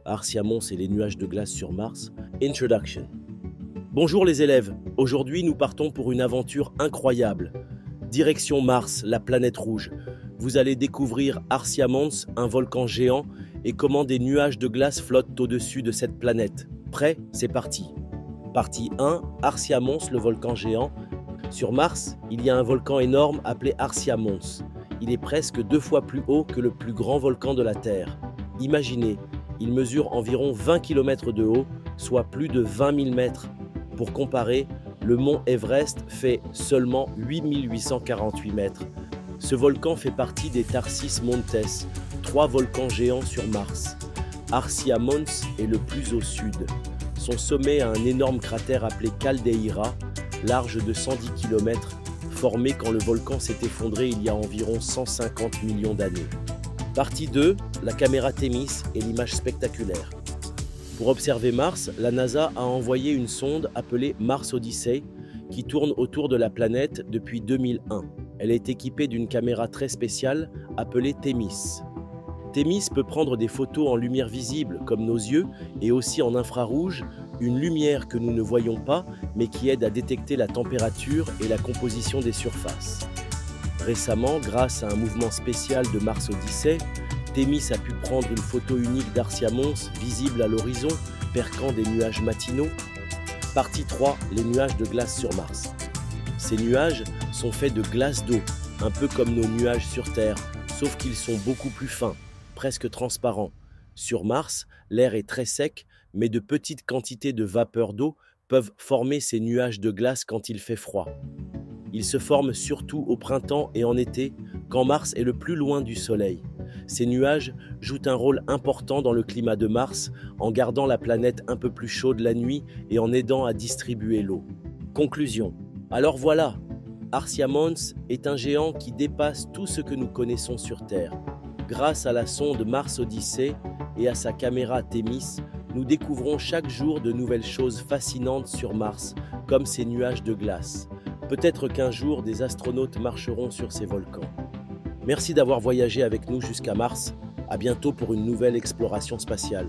Arsia Mons et les nuages de glace sur Mars. Introduction. Bonjour les élèves, aujourd'hui nous partons pour une aventure incroyable. Direction Mars, la planète rouge. Vous allez découvrir Arsia Mons, un volcan géant, et comment des nuages de glace flottent au-dessus de cette planète. Prêt? C'est parti. Partie 1, Arsia Mons, le volcan géant. Sur Mars, il y a un volcan énorme appelé Arsia Mons. Il est presque 2 fois plus haut que le plus grand volcan de la Terre. Imaginez, il mesure environ 20 km de haut, soit plus de 20 000 mètres. Pour comparer, le mont Everest fait seulement 8 848 mètres. Ce volcan fait partie des Tharsis Montes, 3 volcans géants sur Mars. Arsia Mons est le plus au sud. Son sommet a un énorme cratère appelé Caldeira, large de 110 km, formé quand le volcan s'est effondré il y a environ 150 millions d'années. Partie 2, la caméra Thémis et l'image spectaculaire. Pour observer Mars, la NASA a envoyé une sonde appelée Mars Odyssey qui tourne autour de la planète depuis 2001. Elle est équipée d'une caméra très spéciale appelée Thémis. Thémis peut prendre des photos en lumière visible comme nos yeux et aussi en infrarouge, une lumière que nous ne voyons pas mais qui aide à détecter la température et la composition des surfaces. Récemment, grâce à un mouvement spécial de Mars Odyssey, Thémis a pu prendre une photo unique d'Arsia Mons visible à l'horizon, perquant des nuages matinaux. Partie 3, les nuages de glace sur Mars. Ces nuages sont faits de glace d'eau, un peu comme nos nuages sur Terre, sauf qu'ils sont beaucoup plus fins, presque transparents. Sur Mars, l'air est très sec, mais de petites quantités de vapeur d'eau peuvent former ces nuages de glace quand il fait froid. Ils se forment surtout au printemps et en été, quand Mars est le plus loin du Soleil. Ces nuages jouent un rôle important dans le climat de Mars, en gardant la planète un peu plus chaude la nuit et en aidant à distribuer l'eau. Conclusion. Alors voilà, Arsia Mons est un géant qui dépasse tout ce que nous connaissons sur Terre. Grâce à la sonde Mars Odyssey et à sa caméra Thémis, nous découvrons chaque jour de nouvelles choses fascinantes sur Mars, comme ces nuages de glace. Peut-être qu'un jour, des astronautes marcheront sur ces volcans. Merci d'avoir voyagé avec nous jusqu'à Mars. À bientôt pour une nouvelle exploration spatiale.